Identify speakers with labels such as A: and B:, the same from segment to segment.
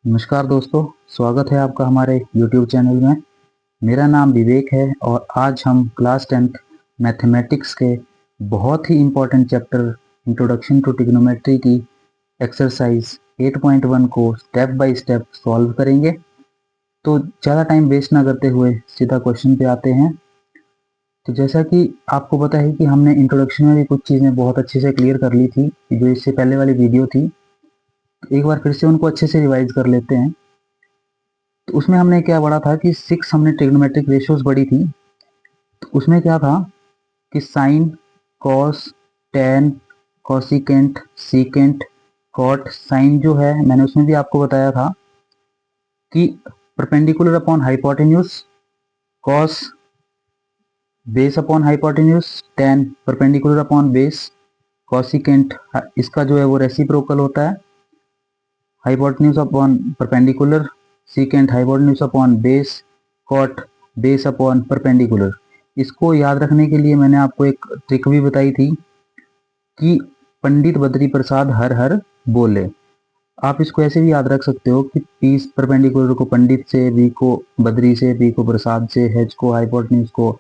A: नमस्कार दोस्तों, स्वागत है आपका हमारे YouTube चैनल में। मेरा नाम विवेक है और आज हम क्लास 10th मैथमेटिक्स के बहुत ही important chapter introduction to trigonometry की एक्सरसाइज 8.1 को स्टेप बाय स्टेप सॉल्व करेंगे। तो ज़्यादा टाइम वेस्ट ना करते हुए सीधा क्वेश्चन पे आते हैं। तो जैसा कि आपको पता है कि हमने इंट्रोडक्शन में भी कुछ चीज़ें बहुत अच्छे से क्लियर कर ली थी, जो इससे पहले वाली वीडियो थी। एक बार फिर से उनको अच्छे से रिवाइज कर लेते हैं। तो उसमें हमने क्या पढ़ा था कि 6 हमने ट्रिग्नोमेट्रिक रेशियोज पढ़ी थी। तो उसमें क्या था कि sine, cos, tan, cosecant, secant, cot. Sine जो है मैंने उसमें भी आपको बताया था कि perpendicular upon hypotenuse, cos base upon hypotenuse, tan perpendicular upon base, cosecant इसका जो है वो रेसिप्रोकल होता है, hypotenuse upon perpendicular, secant hypotenuse upon base, cot base upon perpendicular. इसको याद रखने के लिए मैंने आपको एक ट्रिक भी बताई थी कि पंडित बद्री प्रसाद हर हर बोले। आप इसको ऐसे भी याद रख सकते हो कि पी परपेंडिकुलर को पंडित से, बी को बद्री से, बी को प्रसाद से, एच को हाइपोटेन्यूज को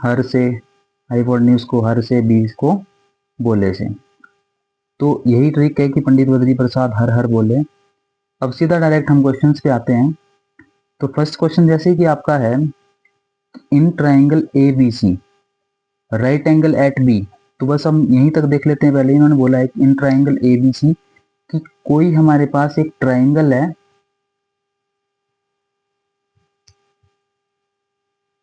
A: हर से, हाइपोटेन्यूज को हर से, बी को बोले से। तो यही ट्रिक है कि पंडित बद्री प्रसाद हर हर बोले। अब सीधा डायरेक्ट हम क्वेश्चंस पे आते हैं। तो फर्स्ट क्वेश्चन जैसे कि आपका है, in triangle A B C right angle at B. तो बस हम यहीं तक देख लेते हैं। पहले इन्होंने बोला है कि इन ट्राइंगल ए बी सी, कि कोई हमारे पास एक ट्राइंगल है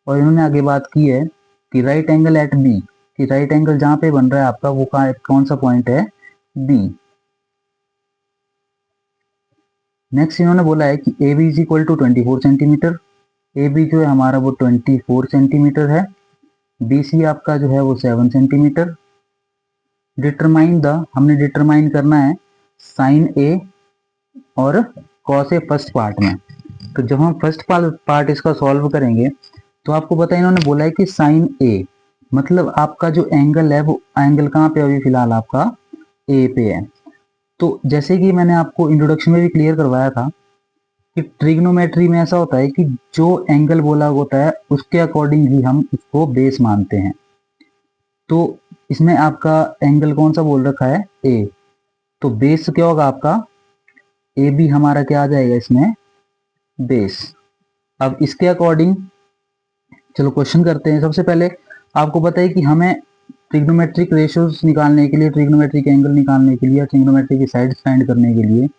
A: और इन्होंने आगे बात की है कि राइट एंगल एट बी, कि राइट एंगल जहां पे बन रहा है आपका वो कौन सा पॉइंट है, बी। नेक्स्ट इन्होंने बोला है कि A B is equal to 24 centimetre. A B जो है हमारा वो 24 सेंटीमीटर है। बी सी आपका जो है वो 7 सेंटीमीटर। डिटरमाइन द, हमने डिटरमाइन करना है साइन ए और कॉस ए फर्स्ट पार्ट में। तो जब हम फर्स्ट पार्ट इसका सॉल्व करेंगे तो आपको पता है इन्होंने बोला है कि साइन ए मतलब आपका जो एंगल है वो एंगल कहाँ पे अभी फिलहाल आपका ए पे है। तो जैसे कि मैंने आपको इंट्रोडक्शन में भी क्लियर करवाया था कि ट्रिग्नोमेट्री में ऐसा होता है कि जो एंगल बोला होता है उसके अकॉर्डिंग ही हम उसको बेस मानते हैं। तो इसमें आपका एंगल कौन सा बोल रखा है, ए। तो बेस क्या होगा आपका, ए बी हमारा क्या आ जाएगा इसमें, बेस। अब इसके अकॉर्डिंग चलो क्वेश्चन करते हैं। सबसे पहले आपको पता है कि हमें ट्रिग्नोमेट्रिक रेशियोज निकालने के लिए, ट्रिग्नोमेट्रिक एंगल निकालने के लिए या ट्रिग्नोमेट्री की साइड्स फाइंड करने के लिए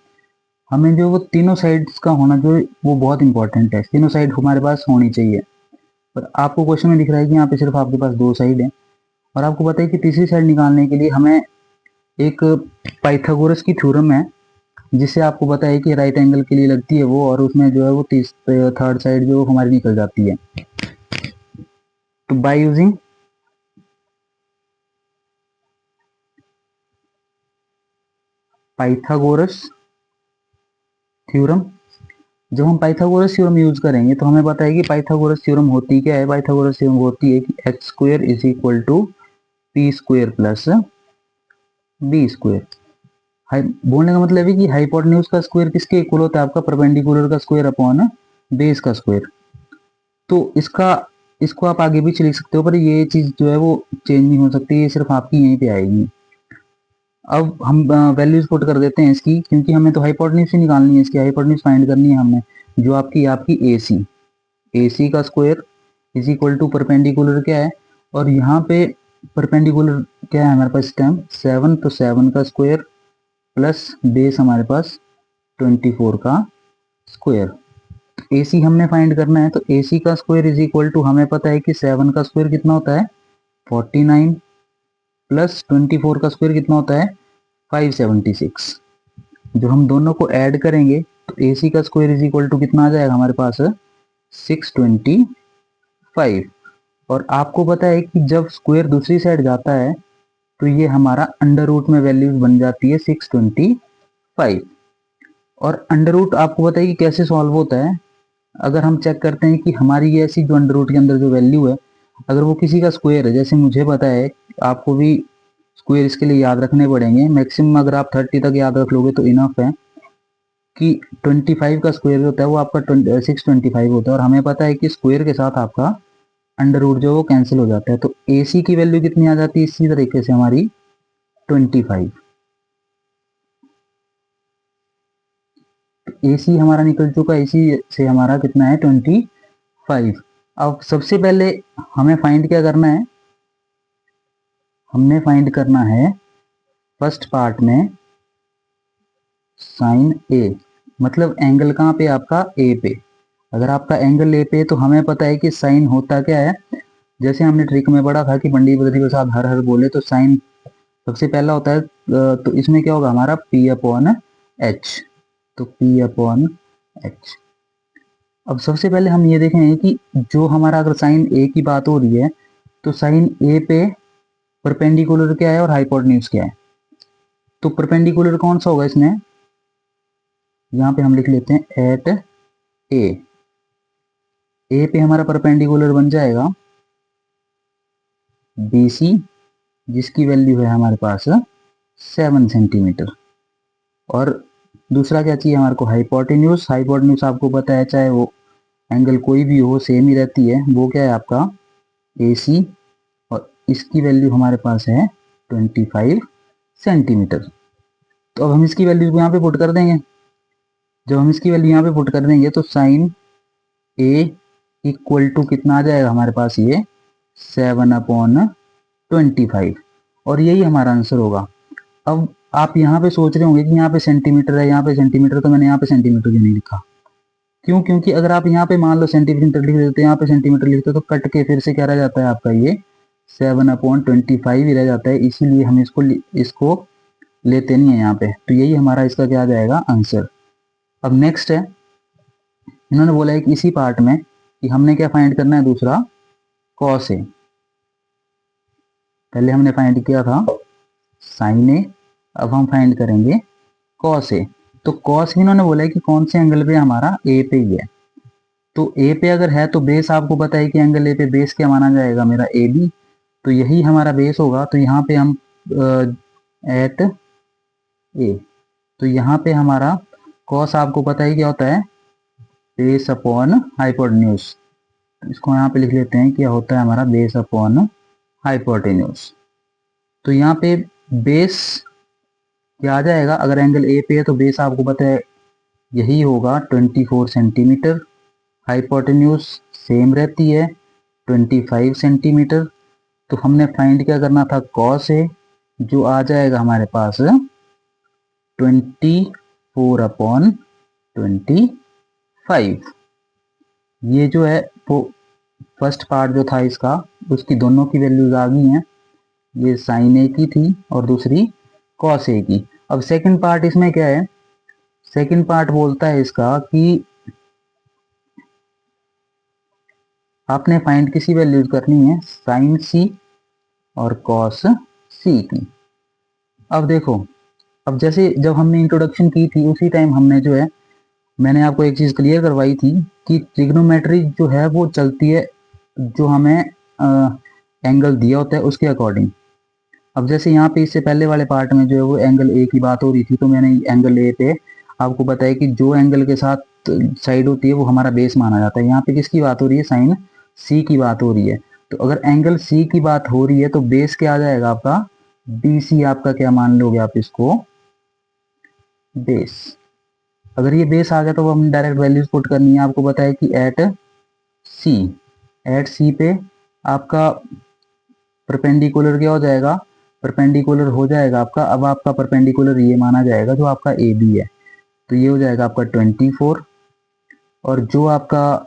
A: हमें जो वो तीनों साइड्स का होना जो वो बहुत इंपॉर्टेंट है। तीनों साइड हमारे पास होनी चाहिए। पर आपको क्वेश्चन में दिख रहा है कि यहाँ पे सिर्फ आपके पास 2 साइड है और आपको पता है कि तीसरी साइड निकालने के लिए हमें एक पाइथागोरस की थ्योरम है जिससे आपको पता है कि राइट एंगल के लिए लगती है वो, और उसमें जो है वो थर्ड साइड जो हमारी निकल जाती है। तो बाय यूजिंग पाइथागोरस थ्योरम, जब हम पाइथागोरस थ्योरम यूज करेंगे तो हमें पता है कि पाइथागोरस थ्योरम होती क्या है। पाइथागोरस थ्योरम होती है कि x square is equal to p square plus b square. बोलने का मतलब है कि हाइपोटेन्यूज का स्क्वायर किसके इक्वल होता है, आपका परपेंडिकुलर का स्क्वायर अपॉन बेस का स्क्वायर। तो इसको आप आगे भी लिख सकते हो, पर ये चीज जो है वो चेंज नहीं हो सकती, ये सिर्फ आपकी यहीं पे आएगी। अब हम वैल्यूज पुट कर देते हैं इसकी, क्योंकि हमें तो हाइपोटेन्यूज ही निकालनी है, इसकी हाइपोटेन्यूज फाइंड करनी है हमने, जो आपकी ए सी का square is equal to perpendicular क्या है, और यहाँ पे परपेंडिकुलर क्या है हमारे पास टाइम 7, तो 7 का स्क्वायर प्लस बेस हमारे पास 24 का स्क्वायर। ए सी हमने फाइंड करना है, तो ए सी का स्क्वायर इज इक्वल टू, हमें पता है कि 7 का स्क्वायर कितना होता है 49 प्लस 24 का स्क्वायर कितना होता है 576। जो हम दोनों को ऐड करेंगे तो ए सी का स्क्वायर इज इक्वल टू कितना आ जाएगा हमारे पास 625। और आपको पता है कि जब स्क्वायर दूसरी साइड जाता है तो ये हमारा अंडर रूट में वैल्यूज बन जाती है 625। और अंडर रूट आपको पता है कि कैसे सॉल्व होता है। अगर हम चेक करते हैं कि हमारी ये ऐसी जो अंडर रूट के अंदर जो वैल्यू है, अगर वो किसी का स्क्वायर है, जैसे मुझे पता है, आपको भी स्क्वायर इसके लिए याद रखने पड़ेंगे। मैक्सिमम अगर आप 30 तक याद रख लोगे तो इनफ है। कि 25 का स्क्वायर होता है वो आपका 625 होता है, और हमें पता है कि स्क्वायर के साथ आपका अंडर रूट जो वो कैंसिल हो जाता है। तो AC की वैल्यू कितनी आ जाती है इसी तरीके से हमारी 25। AC हमारा निकल चुका, AC से हमारा कितना है 25। अब सबसे पहले हमें फाइंड क्या करना है, हमने फाइंड करना है फर्स्ट पार्ट में साइन ए, मतलब एंगल कहाँ पे आपका ए पे। अगर आपका एंगल ए पे तो हमें पता है कि साइन होता क्या है, जैसे हमने ट्रिक में पढ़ा था कि पंडित बद्री प्रसाद हर हर बोले, तो साइन सबसे पहला होता है। तो इसमें क्या होगा हमारा P अपॉन एच, तो P अपॉन एच। अब सबसे पहले हम ये देखेंगे कि जो हमारा अगर साइन ए की बात हो रही है तो साइन ए पे परपेंडिकुलर क्या है और हाइपोटेन्यूज क्या है। तो परपेंडिकुलर कौन सा होगा इसमें, यहाँ पे हम लिख लेते हैं एट ए। ए पे हमारा परपेंडिकुलर बन जाएगा BC, जिसकी वैल्यू है हमारे पास 7 सेंटीमीटर। और दूसरा क्या चाहिए हमारे को, हाइपोटेन्यूज। हाइपोटेन्यूज आपको पता है चाहे वो एंगल कोई भी हो सेम ही रहती है, वो क्या है आपका AC, और इसकी वैल्यू हमारे पास है 25 सेंटीमीटर। तो अब हम इसकी वैल्यू को यहाँ पे पुट कर देंगे। जब हम इसकी वैल्यू यहाँ पे पुट कर देंगे तो साइन ए इक्वल टू कितना आ जाएगा हमारे पास, ये 7/25, और यही हमारा आंसर होगा। अब आप यहाँ पे सोच रहे होंगे कि यहाँ पे सेंटीमीटर है, यहाँ पे सेंटीमीटर, तो मैंने यहाँ पे सेंटीमीटर क्यों नहीं लिखा। क्यों, क्योंकि अगर आप यहाँ पे मान लो सेंटीमीटर लिख देते, यहाँ पे सेंटीमीटर लिखते तो कट के फिर से क्या रह जाता है आपका, ये 7/25 ही रह जाता है। इसीलिए हम इसको लेते नहीं है यहाँ पे। तो यही हमारा इसका क्या आ जाएगा आंसर। अब नेक्स्ट है, इन्होंने बोला है कि इसी पार्ट में कि हमने क्या फाइंड करना है, दूसरा कॉस ए। पहले हमने फाइंड किया था साइन ए, अब हम फाइंड करेंगे कॉस ए। तो कॉस इन्होंने बोला है कि कौन से एंगल पे, हमारा ए पे ही है। तो ए पे अगर है तो बेस आपको पता है कि एंगल ए पे बेस क्या माना जाएगा, मेरा ए बी। तो यही हमारा बेस होगा। तो यहाँ पे हम एट ए, तो यहाँ पे हमारा कॉस आपको पता ही क्या होता है, बेस अपॉन हाइपोटेन्यूज। इसको यहाँ पे लिख लेते हैं, क्या होता है हमारा बेस अपॉन हाइपोटेन्यूज। तो यहाँ पे बेस क्या आ जाएगा, अगर एंगल ए पे है तो बेस आपको पता है यही होगा 24 सेंटीमीटर। हाइपोटेन्यूज सेम रहती है 25 सेंटीमीटर। तो हमने फाइंड क्या करना था, कॉस ए, जो आ जाएगा हमारे पास 24/25। ये जो है वो फर्स्ट पार्ट जो था इसका, उसकी दोनों की वैल्यूज आ गई हैं। ये साइन ए की थी और दूसरी कॉस ए की। अब सेकंड पार्ट इसमें क्या है, सेकंड पार्ट बोलता है इसका कि आपने फाइंड किसी वैल्यूज करनी है साइन सी और कॉस सी की। अब देखो, अब जैसे जब हमने इंट्रोडक्शन की थी उसी टाइम हमने जो है, मैंने आपको एक चीज़ क्लियर करवाई थी कि ट्रिग्नोमेट्री जो है वो चलती है जो हमें एंगल दिया होता है उसके अकॉर्डिंग। अब जैसे यहाँ पे इससे पहले वाले पार्ट में जो है वो एंगल ए की बात हो रही थी, तो मैंने एंगल ए पे आपको बताया कि जो एंगल के साथ साइड होती है वो हमारा बेस माना जाता है। यहाँ पे किसकी बात हो रही है, साइन सी की बात हो रही है। तो अगर एंगल सी की बात हो रही है तो बेस क्या आ जाएगा आपका, BC आपका क्या मान लोगे आप इसको, बेस। अगर ये बेस आ गया तो हम डायरेक्ट वैल्यूज पुट करनी है। आपको पता है कि सी एट सी पे आपका परपेंडिकुलर क्या हो जाएगा, परपेंडिकुलर हो जाएगा आपका, अब आपका परपेंडिकुलर ये माना जाएगा जो आपका ए बी है। तो ये हो जाएगा आपका 24, और जो आपका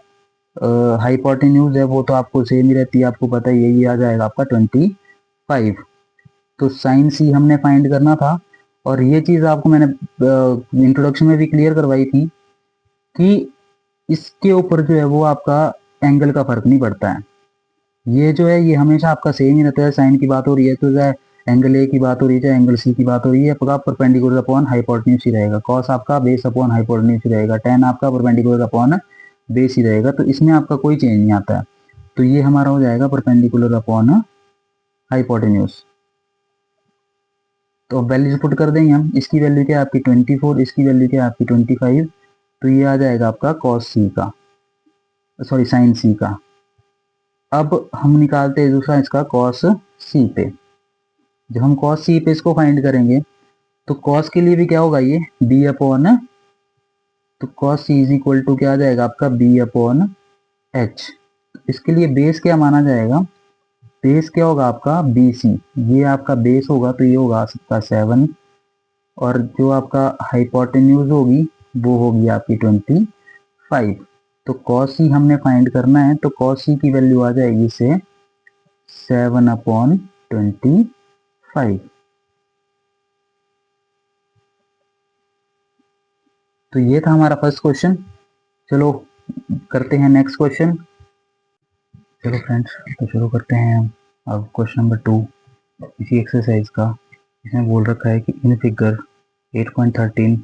A: हाइपोटेन्यूज है वो तो आपको सेम ही रहती है, आपको पता है यही आ जाएगा आपका 25। तो साइन सी हमने फाइंड करना था। और ये चीज़ आपको मैंने इंट्रोडक्शन में भी क्लियर करवाई थी कि इसके ऊपर जो है वो आपका एंगल का फर्क नहीं पड़ता है। ये जो है ये हमेशा आपका सेम ही रहता है। साइन की बात हो रही है तो चाहे एंगल ए की बात हो रही है चाहे एंगल सी की बात हो रही है, आपका परपेंडिकुलर अपॉन हाइपोटेन्यूज ही रहेगा। कॉस आपका बेस अपॉन हाइपोटेन्यूज ही रहेगा। टेन आपका परपेंडिकुलर अपॉन बेस ही रहेगा। तो इसमें आपका कोई चेंज नहीं आता है। तो ये हमारा हो जाएगा परपेंडिकुलर अपॉन हाइपोटेन्यूज। तो अब वैल्यूज पुट कर देंगे हम। इसकी वैल्यू क्या है आपकी 24, इसकी वैल्यू क्या है आपकी 25, तो ये आ जाएगा आपका कॉस सी का, सॉरी साइन सी का। अब हम निकालते हैं दूसरा इसका कॉस सी पे। जब हम कॉस सी पे इसको फाइंड करेंगे तो कॉस के लिए भी क्या होगा, ये बी अपॉन, तो cos C is equal to क्या आ जाएगा आपका बी अपॉन एच। इसके लिए बेस क्या माना जाएगा, बेस क्या होगा आपका बी सी, ये आपका बेस होगा तो ये होगा आपका 7, और जो आपका हाइपोटेन्यूज होगी वो होगी आपकी 25। तो कॉस सी हमने फाइंड करना है, तो कॉस सी की वैल्यू आ जाएगी से 7/25। तो ये था हमारा फर्स्ट क्वेश्चन। चलो करते हैं नेक्स्ट क्वेश्चन। चलो फ्रेंड्स, तो शुरू करते हैं हम अब क्वेश्चन नंबर 2 इसी एक्सरसाइज का। इसमें बोल रखा है कि in figure 8.13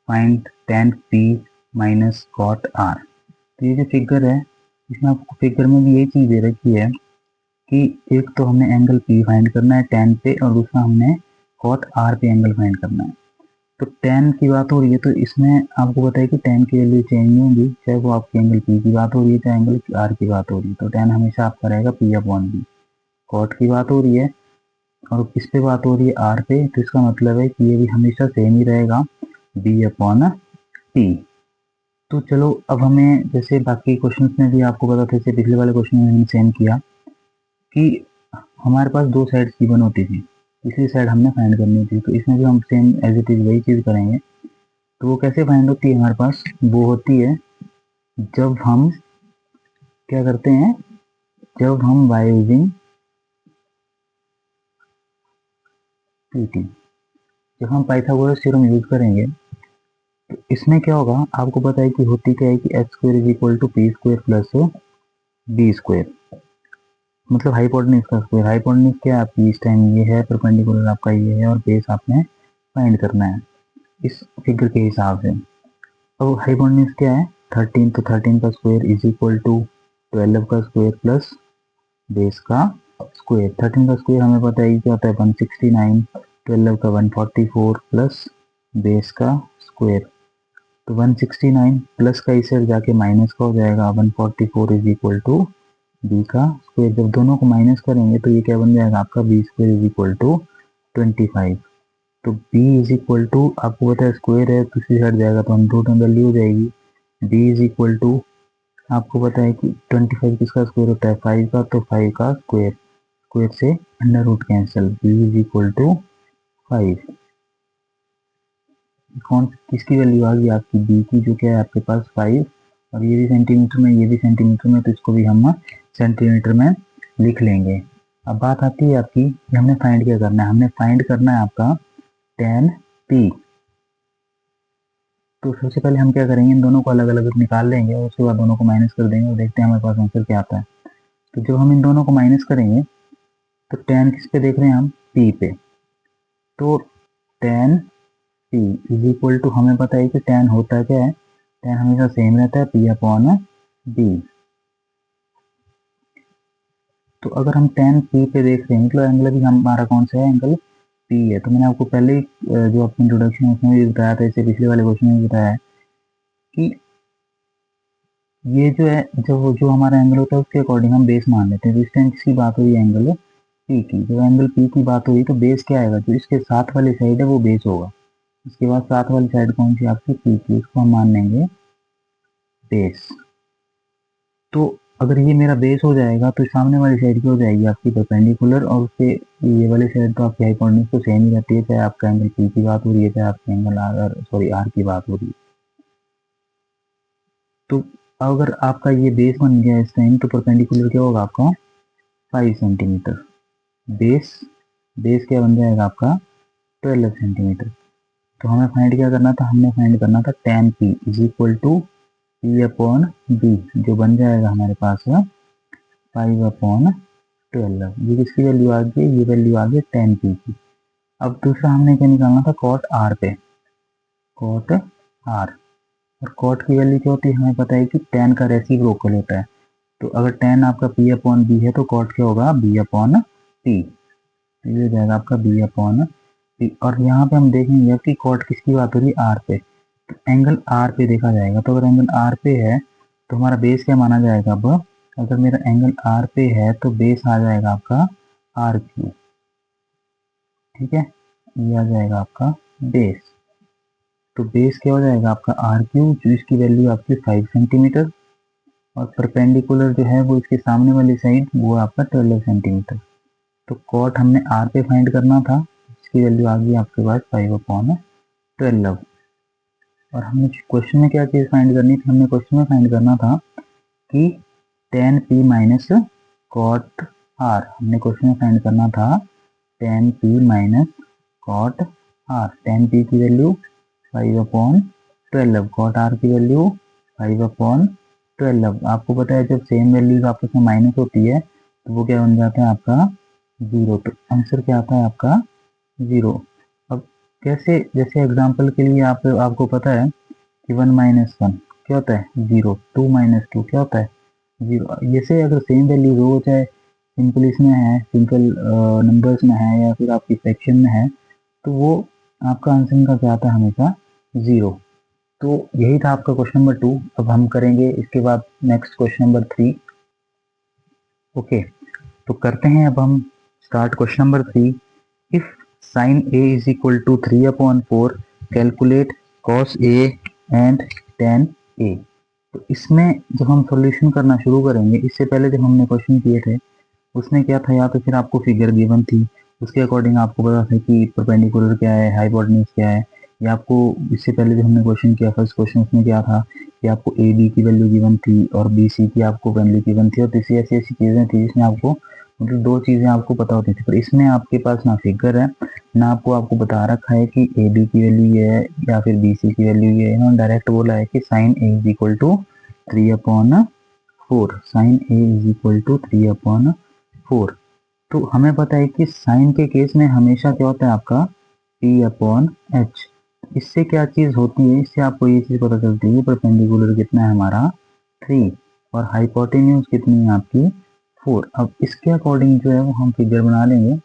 A: find tan p minus cot r। तो ये जो फिगर है, इसमें आपको फिगर में भी यही चीज़ दे रखी है कि एक तो हमने एंगल p फाइंड करना है tan पे, और दूसरा हमने cot r पे एंगल फाइंड करना है। तो tan की बात हो रही है, तो इसमें आपको पता है कि tan की वैल्यू चेंज नहीं होगी, चाहे वो आपके एंगल p की बात हो रही है चाहे एंगल r की बात हो रही है। तो tan हमेशा आपका रहेगा p अपॉन b। cot की बात हो रही है और किस पे बात हो रही है, r पे, तो इसका मतलब है कि ये भी हमेशा सेम ही रहेगा, b अपॉन p। तो चलो अब हमें, जैसे बाकी क्वेश्चंस में भी आपको पता था, जैसे पिछले वाले क्वेश्चन में हमने सेम किया कि हमारे पास दो साइड गिवन होती थी, तीसरी साइड हमने फाइंड करनी थी। तो इसमें भी हम सेम एज इट इज वही चीज़ करेंगे। तो वो कैसे फाइंड होती है हमारे पास, वो होती है जब हम क्या करते हैं, जब हम बाय यूजिंग पीटी, जब हम पाइथागोरस थ्योरम यूज करेंगे, तो इसमें क्या होगा आपको पता है कि होती क्या है कि h square is equal to p square plus b square, मतलब हाइपोटेन्यूज का स्क्वायर। हाइपोटेन्यूज क्या है आपकी इस टाइम ये है, परपेंडिकुलर आपका ये है, और बेस आपने फाइंड करना है इस फिगर के हिसाब से। अब हाइपोटेन्यूज क्या है 13, तो 13 का स्क्वायर इज इक्वल टू 12 का स्क्वायर प्लस बेस का स्क्वायर। 13 का स्क्वायर हमें पता है क्या होता है 169, 12 का 144 प्लस बेस का स्क्वायर। तो 169 प्लस का इस साइड जाके माइनस का हो जाएगा, 144 इज इक्वल टू बी का स्क्वायर। जब दोनों को माइनस करेंगे तो ये क्या बन जाएगा आपका b square is equal to 25। तो b इज इक्वल टू आपको पता है स्क्वायर है, दूसरी साइड जाएगा तो हम रूट में वैल्यू हो जाएगी। b इज इक्वल टू आपको पता है कि 25 किसका स्क्वायर होता है 5 का, तो 5 का स्क्वायर, स्क्वायर से under root cancel, b is equal to 5। कौन किसकी वैल्यू आ गई आपकी b की, जो क्या है आपके पास 5, और ये भी सेंटीमीटर में, ये भी सेंटीमीटर में, तो इसको भी हम सेंटीमीटर में लिख लेंगे। अब बात आती है आपकी कि हमने फाइंड क्या करना है, हमने फाइंड करना है आपका tan p। तो सबसे पहले हम क्या करेंगे, इन दोनों को अलग अलग निकाल लेंगे और उसके बाद दोनों को माइनस कर देंगे और देखते हैं हमारे पास आंसर क्या आता है। तो जब हम इन दोनों को माइनस करेंगे तो tan किस पे देख रहे हैं हम, p पे। तो tan p is equal to, हमें पता है कि tan होता क्या है, tan हमेशा सेम रहता है p अपॉन b। तो अगर हम tan p पे देख रहे हैं, मतलब एंगल भी हमारा कौन सा है, एंगल p है। तो मैंने आपको पहले ही जो अपनी इंट्रोडक्शन है उसमें भी बताया था, इससे पिछले वाले क्वेश्चन में भी बताया है कि ये जो है, जो हमारा एंगल होता है उसके अकॉर्डिंग हम बेस मान लेते हैं। तो इस टाइम किसकी बात हुई, एंगल पी की। जब एंगल पी की बात हुई तो बेस क्या आएगा, जो इसके साथ वाली साइड है वो बेस होगा। इसके बाद साथ वाली साइड कौन सी आपकी पी की, इसको हम मान लेंगे बेस। तो अगर ये मेरा बेस हो जाएगा तो सामने वाली साइड की हो जाएगी आपकी परपेंडिकुलर, और उसके ये वाली साइड तो आपकी हाइपोटेन्यूज तो सेम ही रहती है, चाहे आपका एंगल पी की बात हो रही है चाहे आपके एंगल आर की बात हो रही है। तो अगर आपका ये बेस बन गया इस टाइम, तो परपेंडिकुलर क्या होगा आपका 5 सेंटीमीटर। बेस बेस क्या बन जाएगा आपका 12 सेंटीमीटर। तो हमें फाइंड क्या करना था, हमने फाइंड करना था tan p is equal to p upon b, जो बन जाएगा हमारे पास है 5 अपॉन 12। ये किसकी वैल्यू आ गई, ये वैल्यू आ गई tan p की। अब दूसरा हमने क्या निकालना था cot r पे, cot r, और cot की वैल्यू क्या होती है, हमें पता है कि tan का रेसिप्रोकल होता है। तो अगर tan आपका p अपॉन b है तो cot क्या होगा b अपॉन p। तो ये हो जाएगा आपका b अपॉन और यहाँ पे हम देखेंगे कि कॉट किसकी बात हो रही है, आर पे, तो एंगल आर पे देखा जाएगा। तो अगर एंगल आर पे है तो हमारा बेस क्या माना जाएगा, अब अगर मेरा एंगल आर पे है तो बेस आ जाएगा आपका आर क्यू, ठीक है, ये आ जाएगा आपका बेस। तो बेस क्या हो जाएगा आपका आर क्यू, जो इसकी वैल्यू आपकी 5 सेंटीमीटर, और परपेंडिकुलर जो है वो इसके सामने वाली साइड वो आपका 12 सेंटीमीटर। तो कॉट हमने आर पे फाइंड करना था, इसकी वैल्यू आ गई आपके पास 5/12। और हमने क्वेश्चन में क्या चीज़ फाइंड करनी थी, हमने क्वेश्चन में फाइंड करना था कि tan p minus cot r, हमने क्वेश्चन में फाइंड करना था tan p minus cot r. tan p की वैल्यू 5/12, कॉट आर की वैल्यू 5/12। आपको पता है जब सेम वैल्यूज आपस में माइनस होती है तो वो क्या बन जाता है आपका 0, तो आंसर क्या आता है आपका 0। अब कैसे, जैसे एग्जांपल के लिए आपको पता है कि 1 माइनस 1 क्या होता है 0, 2 माइनस 2 क्या होता है 0। जैसे अगर सेम वैल्यू हो, चाहे सिंपल इसमें है, सिंपल नंबर्स में है या फिर आपकी फ्रैक्शन में है, तो वो आपका आंसर का क्या आता है हमेशा 0। तो यही था आपका क्वेश्चन नंबर 2। अब हम करेंगे इसके बाद नेक्स्ट क्वेश्चन नंबर 3। ओके, तो करते हैं अब हम start question number 3। If sin a is equal to 3/4, calculate cos a and tan a। तो इसमें जब हम सॉल्यूशन करना शुरू करेंगे, इससे पहले जब हमने क्वेश्चन किए थे उसमें क्या था, या तो फिर आपको फिगर गिवन थी, उसके अकॉर्डिंग आपको पता था कि परपेंडिकुलर क्या है, हाइपोटेन्यूज क्या है, या आपको इससे पहले जो हमने क्वेश्चन किया फर्स्ट क्वेश्चन उसमें क्या था कि आपको ए बी की वैल्यू गिवन थी और बी सी की आपको वैल्यू गिवन थी, और तीसरी ऐसी ऐसी चीज़ें थी जिसमें आपको मतलब दो चीज़ें आपको पता होती थी। पर इसमें आपके पास ना फिगर है ना आपको बता रखा है कि ए बी की वैल्यू ये है या फिर बी सी की वैल्यू ये है। इन्होंने डायरेक्ट बोला है कि sine a is equal to 3/4, sine a is equal to 3/4। तो हमें पता है कि साइन के केस में हमेशा क्या होता है आपका p/h। इससे क्या चीज़ होती है, इससे आपको ये चीज़ पता चलती है कि परपेंडिकुलर कितना है हमारा 3 और हाइपोटेन्यूज कितनी है आपकी 4। अब इसके अकॉर्डिंग जो है वो हम फिगर बना लेंगे,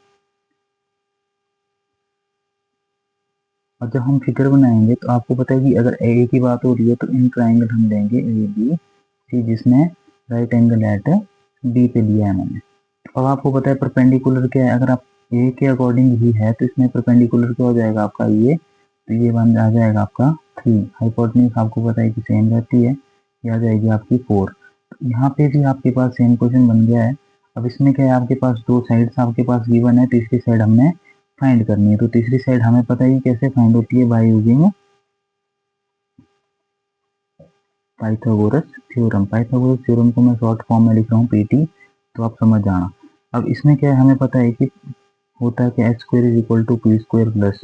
A: और जब हम फिगर बनाएंगे तो आपको पता है कि अगर ए की बात हो रही है तो इन ट्राइंगल हम लेंगे ए बी सी, जिसमें राइट एंगल एट बी पे लिया है मैंने। अब आपको पता है परपेंडिकुलर क्या है, अगर आप ए के अकॉर्डिंग ही है तो इसमें परपेंडिकुलर क्या हो जाएगा आपका ये, तो ये बन आ जाएगा आपका 3। हाइपोटेन्यूज आपको पता है कि सेम रहती है, ये आ जाएगी आपकी 4। तो यहाँ पे भी आपके पास सेम क्वेश्चन बन गया है। अब इसमें क्या है, आपके पास दो साइड्स आपके पास गिवन है, तीसरी साइड हमने फाइंड करनी है। तो तीसरी साइड हमें पता है कैसे फाइंड होती है, by using Pythagoras theorem. Pythagoras theorem को मैं शॉर्ट फॉर्म में लिख रहा हूँ पीटी, तो आप समझ जाना। अब इसमें क्या है, हमें पता है कि होता है कि h square is equal to p square plus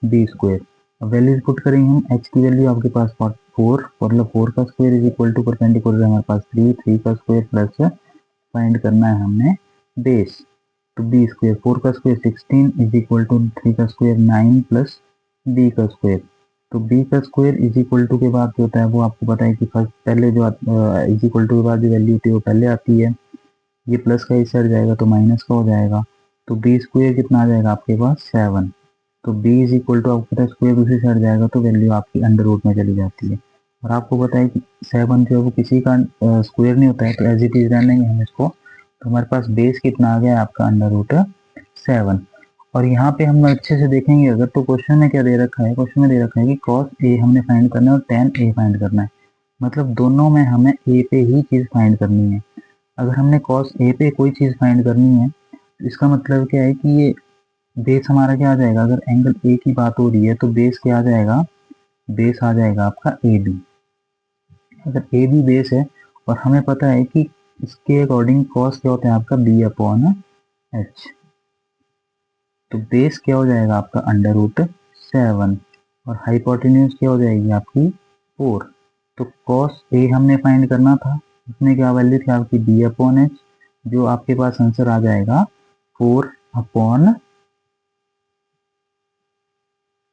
A: b square. अब वैल्यूज पुट करेंगे हम, एच की वैल्यू आपके पास 4, मतलब 4 का square is equal to perpendicular हमारे पास 3, 3 का स्क्वायर प्लस फाइंड करना है हमने बेस, तो बी स्क्वायर, 4 का स्क्वायर 16 इज इक्वल टू 3 का स्क्वायर 9 प्लस बी का स्क्वायर। तो बी का स्क्वायर इज इक्वल टू के बाद जो होता है वो आपको पता है कि फर्स्ट पहले जो इज इक्वल टू के बाद जो वैल्यू होती है वो पहले आती है, ये प्लस का इस साइड जाएगा तो माइनस का हो जाएगा। तो बी स्क्वायर कितना आ जाएगा आपके पास 7। तो बी इज इक्वल टू आपको पता है स्क्वायर दूसरी साइड जाएगा तो वैल्यू आपकी अंडर रूट में चली जाती है। और आपको पता है कि 7 जो है वो किसी का स्क्वायर नहीं होता है, तो एज इट इज रहने हम इसको, तो हमारे पास बेस कितना आ गया आपका अंडर रूट 7। और यहाँ पे हम अच्छे से देखेंगे अगर, तो क्वेश्चन में क्या दे रखा है, क्वेश्चन में दे रखा है कि कॉस ए हमने फाइंड करना है और टेन ए फाइंड करना है, मतलब दोनों में हमें ए पे ही चीज़ फाइंड करनी है। अगर हमने कॉस ए पे कोई चीज़ फाइंड करनी है तो इसका मतलब क्या है कि ये बेस हमारा क्या आ जाएगा, अगर एंगल ए की बात हो रही है तो बेस क्या आ जाएगा, बेस आ जाएगा आपका ए बी। अगर ए बी बेस है और हमें पता है कि इसके अकॉर्डिंग कॉस क्या होता है आपका b/h, तो बेस क्या हो जाएगा आपका अंडर रूट 7 और हाइपोटेन्यूज क्या हो जाएगी आपकी 4। तो कॉस ए हमने फाइंड करना था, उसमें क्या वैल्यू थी आपकी b/h, जो आपके पास आंसर आ जाएगा 4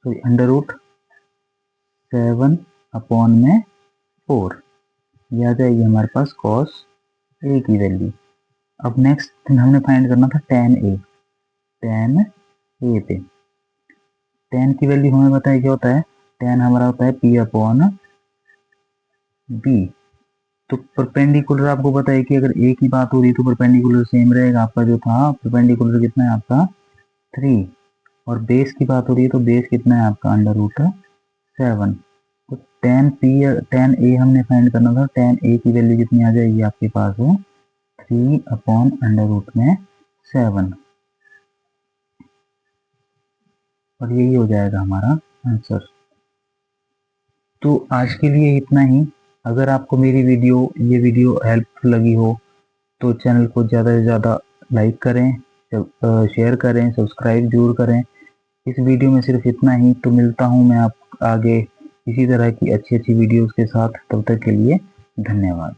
A: अंडर रूट 7/4, ये आ जाएगी हमारे पास कॉस ए की वैल्यू। अब नेक्स्ट हमने फाइंड करना था tan ए पे। टेन की वैल्यू हमें बताइए क्या होता है, टेन हमारा होता है P अपॉन B। तो परपेंडिकुलर आपको पता है कि अगर ए की बात हो रही है तो परपेंडिकुलर सेम रहेगा आपका, जो था परपेंडिकुलर कितना है आपका 3, और बेस की बात हो रही है तो बेस कितना है आपका अंडर रूट 7। तो टेन ए हमने फाइंड करना था, टेन ए की वैल्यू कितनी आ जाएगी आपके पास है 3 अपॉन अंडर रूट में 7, और यही हो जाएगा हमारा आंसर। तो आज के लिए इतना ही। अगर आपको मेरी ये वीडियो हेल्पफुल लगी हो तो चैनल को ज़्यादा से ज़्यादा लाइक करें, शेयर करें, सब्सक्राइब जरूर करें। इस वीडियो में सिर्फ इतना ही। तो मिलता हूँ मैं आप आगे इसी तरह की अच्छी अच्छी वीडियोस के साथ। तब तक के लिए धन्यवाद।